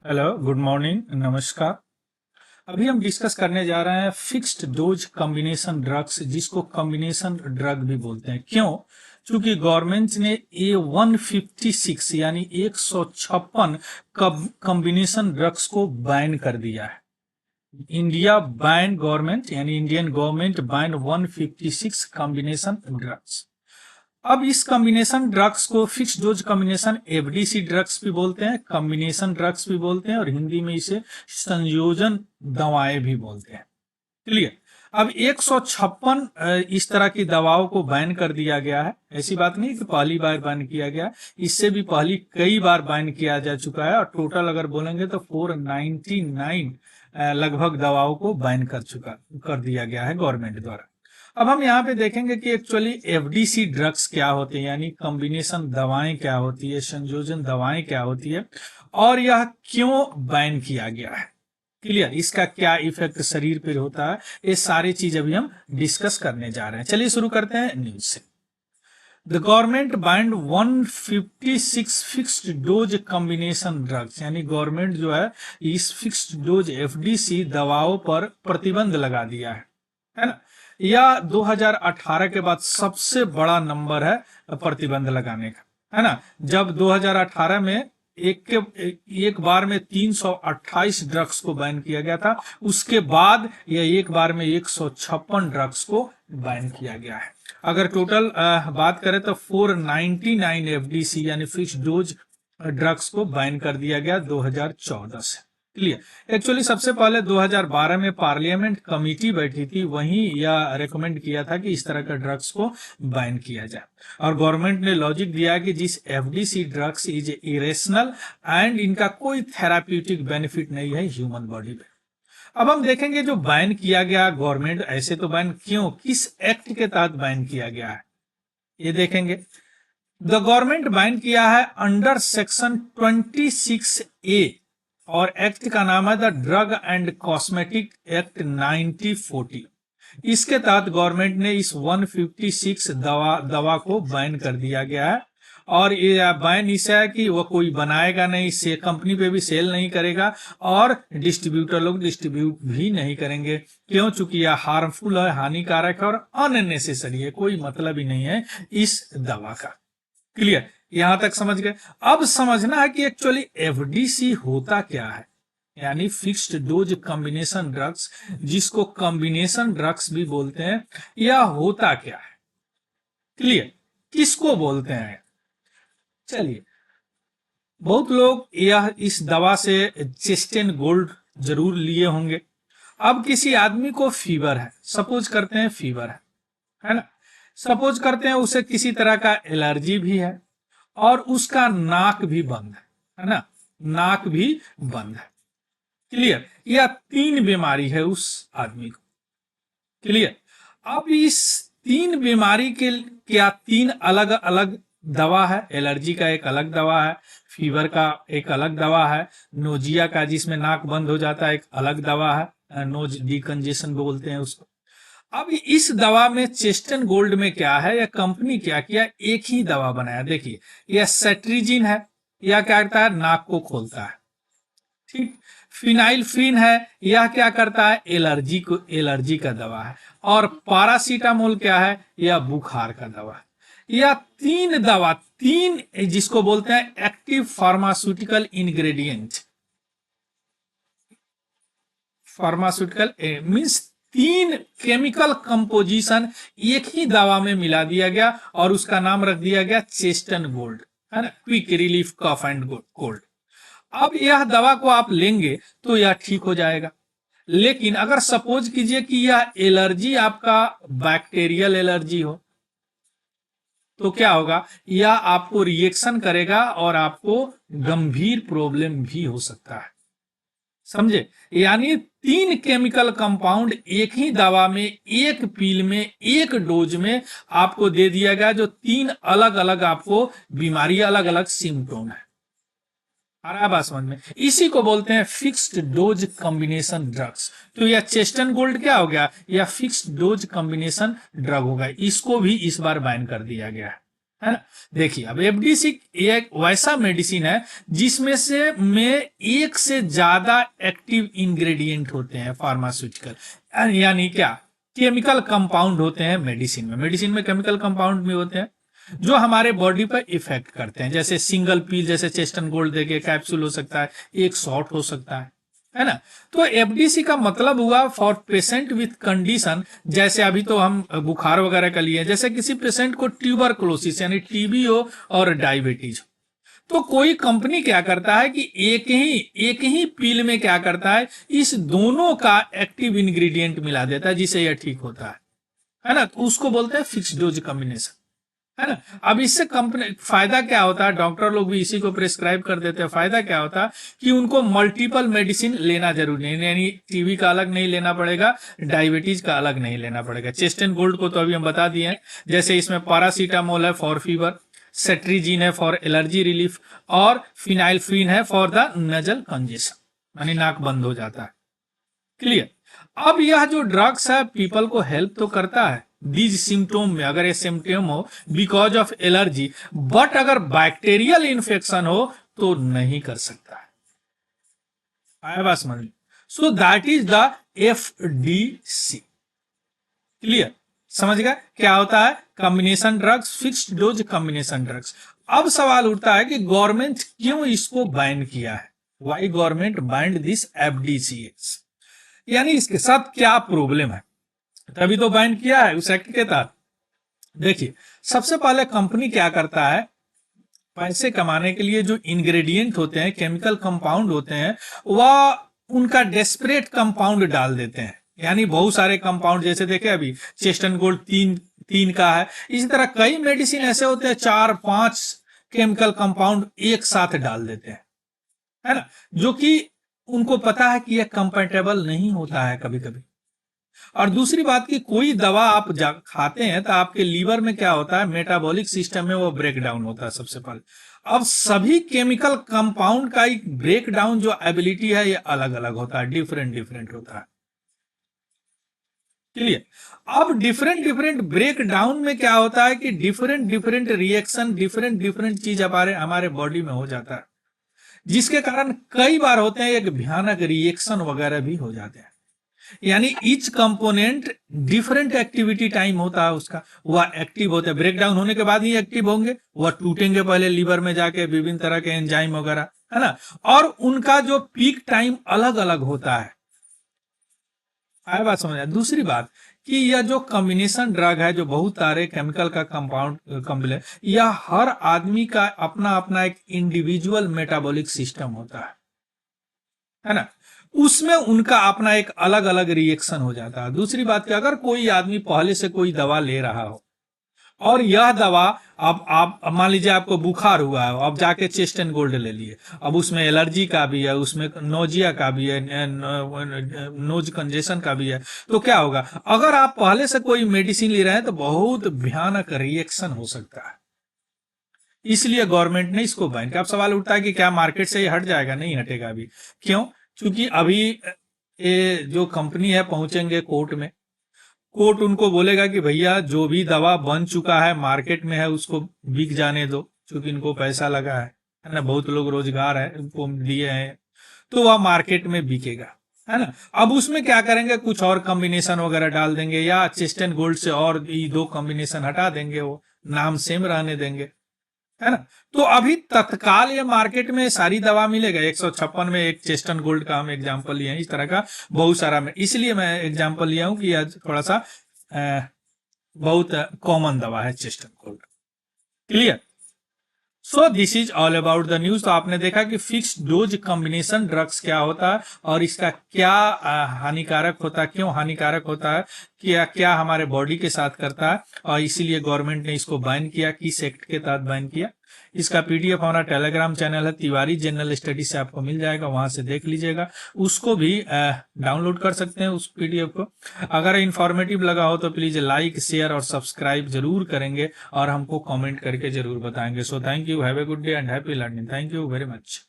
Hello, good morning, नमस्कार। अभी हम डिस्कस करने जा रहे हैं फिक्स्ड डोज कॉम्बिनेशन ड्रग्स, जिसको कॉम्बिनेशन ड्रग भी बोलते हैं। क्यों? क्योंकि गवर्नमेंट ने A156 यानी 156 कॉम्बिनेशन ड्रग्स को बैन कर दिया है। इंडिया बैन गवर्नमेंट यानी Indian government ban 156 combination drugs. अब इस कॉम्बिनेशन ड्रग्स को fix dose combination FDC drugs भी बोलते हैं, कॉम्बिनेशन ड्रग्स भी बोलते हैं, और हिंदी में इसे संयोजन दवाएं भी बोलते हैं। क्लियर? अब 156 इस तरह की दवाओं को बैन कर दिया गया है। ऐसी बात नहीं कि पहली बार बैन किया गया, इससे भी पहले कई बार बैन किया जा चुका है, और टोटल अगर बोलेंगे तो 499 लगभग दवाओं को बैन कर दिया गया है गवर्नमेंट द्वारा। अब हम यहाँ पे देखेंगे कि एक्चुअली एफडीसी ड्रग्स क्या होते हैं, यानी कॉम्बिनेशन दवाएं क्या होती है, संयोजन दवाएं क्या होती है, और यह क्यों बैन किया गया है। क्लियर? इसका क्या इफेक्ट शरीर पर होता है, ये सारी चीज अभी हम डिस्कस करने जा रहे हैं। चलिए शुरू करते हैं न्यूज से। The government band 156 fixed dose combination drugs, यानी गवर्नमेंट जो है इस फिक्स्ड डोज एफडीसी दवाओं पर प्रतिबंध लगा दिया है ना। यह 2018 के बाद सबसे बड़ा नंबर है प्रतिबंध लगाने का, है ना। जब 2018 में एक बार में 328 ड्रग्स को बैन किया गया था, उसके बाद यह एक बार में 156 ड्रग्स को बैन किया गया है। अगर टोटल बात करें तो 499 एफडीसी यानी फिक्स डोज ड्रग्स को बैन कर दिया गया 2014 से। क्लियर? एक्चुअली सबसे पहले 2012 में पार्लियामेंट कमेटी बैठी थी, वहीं यह रेकमेंड किया था कि इस तरह का ड्रग्स को बैन किया जाए, और गवर्नमेंट ने लॉजिक दिया कि जिस FDC drugs is irrational and इनका कोई थेराप्यूटिक बेनिफिट नहीं है ह्यूमन बॉडी पे। अब हम देखेंगे जो बैन किया गया गवर्नमेंट, ऐसे तो बैन क्यों, किस एक्ट के तहत बैन किया गया है, ये देखेंगे। द गवर्नमेंट बैन किया है अंडर सेक्शन 26A, और एक्ट का नाम है the drug and cosmetic act 1940। इसके तहत गवर्नमेंट ने इस 156 दवा को बैन कर दिया गया है, और ये बैन इसे है कि वह कोई बनाएगा नहीं, से कंपनी पे भी सेल नहीं करेगा, और डिस्ट्रीब्यूटर लोग डिस्ट्रीब्यूट भी नहीं करेंगे। क्यों? चूंकि यह हार्मफुल है, हानिकारक है, और अननेसेसरी है, कोई मतलब ही नहीं है इस दवा का। क्लियर? यहां तक समझ गए। अब समझना है कि एक्चुअली एफडीसी होता क्या है, यानी फिक्स्ड डोज कॉम्बिनेशन ड्रग्स, जिसको कॉम्बिनेशन ड्रग्स भी बोलते हैं, यह होता क्या है। क्लियर? किसको बोलते हैं? चलिए, बहुत लोग यह इस दवा से चेस्टेन गोल्ड जरूर लिए होंगे। अब किसी आदमी को फीवर है, सपोज करते हैं फीवर है ना, सपोज करते हैं उसे किसी तरह का एलर्जी भी है, और उसका नाक भी बंद है ना, नाक भी बंद है। क्लियर? यह 3 बीमारी है उस आदमी को। क्लियर? अब इस 3 बीमारी के क्या 3 अलग अलग दवा है। एलर्जी का एक अलग दवा है, फीवर का एक अलग दवा है, नोजिया का जिसमें नाक बंद हो जाता है एक अलग दवा है, नोज डिकंजेशन बोलते हैं उसको। अब इस दवा में चेस्टन गोल्ड में क्या है, यह कंपनी क्या किया, एक ही दवा बनाया। देखिए, यह सेट्रिजिन है, यह क्या करता है, नाक को खोलता है। ठीक। फिनाइलफ्रीन है, यह क्या करता है, एलर्जी का दवा है। और पैरासीटामोल क्या है, यह बुखार का दवा है। यह 3 दवा, 3 जिसको बोलते हैं active pharmaceutical ingredient, pharmaceutical means 3 chemical composition एक ही दवा में मिला दिया गया, और उसका नाम रख दिया गया चेस्टन गोल्ड, है ना, quick relief cough and cold. अब यह दवा को आप लेंगे तो यह ठीक हो जाएगा। लेकिन अगर सपोज कीजिए कि यह एलर्जी आपका बैक्टीरियल एलर्जी हो, तो क्या होगा, यह आपको रिएक्शन करेगा और आपको गंभीर प्रॉब्लम भी हो सकता है। समझे? यानी 3 केमिकल कंपाउंड एक ही दवा में, एक पील में, एक डोज में आपको दे दिया गया, जो 3 अलग अलग आपको बीमारी, अलग अलग सिम्टोम है। आ रहा है बात समझ में? इसी को बोलते हैं फिक्स्ड डोज कॉम्बिनेशन ड्रग्स। तो यह चेस्टन गोल्ड क्या हो गया, यह फिक्स्ड डोज कॉम्बिनेशन ड्रग होगा। इसको भी इस बार बैन कर दिया गया है है ना। देखिए अब एफडीसी एक वैसा मेडिसिन है जिसमें से में एक से ज्यादा एक्टिव इंग्रेडिएंट होते हैं फार्मास्यूटिकल, यानी क्या, केमिकल कंपाउंड होते हैं मेडिसिन में केमिकल कंपाउंड भी होते हैं जो हमारे बॉडी पर इफेक्ट करते हैं। जैसे सिंगल पील, जैसे चेस्टन गोल्ड देके कैप्सूल हो सकता है, एक शॉट हो सकता है ना। तो एफडीसी का मतलब हुआ फॉर पेशेंट विथ कंडीशन, जैसे अभी तो हम बुखार वगैरह का लिए, जैसे किसी पेशेंट को ट्यूबरकुलोसिस यानी टीबी हो और डायबिटीज हो, तो कोई कंपनी क्या करता है कि एक ही पील में क्या करता है, इस दोनों का एक्टिव इंग्रेडिएंट मिला देता है जिससे यह ठीक होता है ना। तो उसको बोलते हैं फिक्स डोज कॉम्बिनेशन, है ना। अब इससे कंपनी फायदा क्या होता है, डॉक्टर लोग भी इसी को प्रिस्क्राइब कर देते हैं। फायदा क्या होता है कि उनको मल्टीपल मेडिसिन लेना जरूरी नहीं, यानी टीबी का अलग नहीं लेना पड़ेगा, डायबिटीज का अलग नहीं लेना पड़ेगा। चेस्ट एंड गोल्ड को तो अभी हम बता दिए हैं, जैसे इसमें पैरासीटामोल है फॉर फीवर, सेट्रीजिन है फॉर एलर्जी रिलीफ, और फिनाइल्फ्रीन है फॉर द नजल कंजेशन, यानी नाक बंद हो जाता है। क्लियर। अब यह जो ड्रग्स है पीपल को हेल्प तो करता है दीज सिम्टोम में, अगर ये सिम्टोम हो बिकॉज ऑफ एलर्जी, बट अगर बैक्टीरियल इन्फेक्शन हो तो नहीं कर सकता है। आया बात समझ में। So that is the FDC. Clear, समझ गया क्या होता है combination drugs, fixed dose combination drugs. अब सवाल उठता है कि गवर्नमेंट क्यों इसको बैन किया है, वाई गवर्नमेंट बैंड दिस एफडीसीएस, यानी इसके साथ क्या प्रॉब्लम है, तभी तो बैन किया है उस एक्ट के तहत। देखिए सबसे पहले कंपनी क्या करता है, पैसे कमाने के लिए जो इंग्रेडिएंट होते हैं, केमिकल कंपाउंड होते हैं, वह उनका डेस्परेट कंपाउंड डाल देते हैं, यानी बहुत सारे कंपाउंड, जैसे देखे अभी चेस्टन गोल्ड तीन का है, इसी तरह कई मेडिसिन ऐसे होते हैं 4-5 केमिकल कंपाउंड एक साथ डाल देते हैं, है ना, जो कि उनको पता है कि यह कंपेटेबल नहीं होता है कभी कभी। और दूसरी बात की कोई दवा आप खाते हैं तो आपके लीवर में क्या होता है, मेटाबॉलिक सिस्टम में वो ब्रेक डाउन होता है सबसे पहले। अब सभी केमिकल कंपाउंड का एक ब्रेक डाउन जो एबिलिटी है ये अलग अलग होता है, डिफरेंट होता है। क्लियर। अब डिफरेंट ब्रेक डाउन में क्या होता है कि डिफरेंट रिएक्शन, डिफरेंट चीज हमारे बॉडी में हो जाता है, जिसके कारण कई बार होते हैं एक भयानक रिएक्शन वगैरह भी हो जाते हैं। यानी each component different activity time होता है उसका, वह एक्टिव होते हैं, ब्रेक डाउन होने के बाद ही एक्टिव होंगे, वह टूटेंगे पहले लीवर में जाके विभिन्न तरह के एंजाइम वगैरह, है ना, और उनका जो पीक टाइम अलग अलग होता है। आया बात समझ आया। दूसरी बात कि यह जो कॉम्बिनेशन ड्रग है, जो बहुत सारे केमिकल का कंपाउंड कॉम्बिनेशन, यह हर आदमी का अपना अपना एक इंडिविजुअल मेटाबॉलिक सिस्टम होता है ना, उसमें उनका अपना एक अलग अलग रिएक्शन हो जाता है। दूसरी बात कि अगर कोई आदमी पहले से कोई दवा ले रहा हो और यह दवा, अब आप मान लीजिए आपको बुखार हुआ है, अब जाके चेस्ट एंड गोल्ड ले लिए, अब उसमें एलर्जी का भी है, उसमें नोजिया का भी है, नोज कंजेशन का भी है, तो क्या होगा, अगर आप पहले से कोई मेडिसिन ले रहे हैं तो बहुत भयानक रिएक्शन हो सकता है। इसलिए गवर्नमेंट ने इसको बैन किया। अब सवाल उठता है कि क्या मार्केट से ये हट जाएगा, नहीं हटेगा अभी। क्यों? क्योंकि अभी ये जो कंपनी है पहुंचेंगे कोर्ट में, कोर्ट उनको बोलेगा कि भैया जो भी दवा बन चुका है मार्केट में है उसको बिक जाने दो, क्योंकि इनको पैसा लगा है ना, बहुत लोग रोजगार है उनको दिए हैं, तो वह मार्केट में बिकेगा, है ना। अब उसमें क्या करेंगे, कुछ और कॉम्बिनेशन वगैरह डाल देंगे, या चेस्ट एंड गोल्ड से और ये 2 कॉम्बिनेशन हटा देंगे, वो नाम सेम रहने देंगे, है ना। तो अभी तत्काल ये मार्केट में सारी दवा मिलेगा। 156 में एक चेस्टन गोल्ड का हम एग्जांपल लिए हैं, इस तरह का बहुत सारा में, इसलिए मैं एग्जांपल लिया हूं कि यह थोड़ा सा बहुत कॉमन दवा है Cheston Cold. Clear. So this is all about the news. तो आपने देखा कि फिक्स डोज कॉम्बिनेशन ड्रग्स क्या होता है और इसका क्या हानिकारक होता है, क्यों हानिकारक होता है, क्या क्या हमारे बॉडी के साथ करता है, और इसीलिए गवर्नमेंट ने इसको बैन किया, किस एक्ट के तहत बैन किया। इसका पीडीएफ हमारा टेलीग्राम चैनल है तिवारी जनरल स्टडी से आपको मिल जाएगा, वहां से देख लीजिएगा, उसको भी डाउनलोड कर सकते हैं उस पीडीएफ को। अगर इंफॉर्मेटिव लगा हो तो प्लीज लाइक, शेयर और सब्सक्राइब जरूर करेंगे और हमको कमेंट करके जरूर बताएंगे। So thank you, have a good day and happy learning. Thank you very much.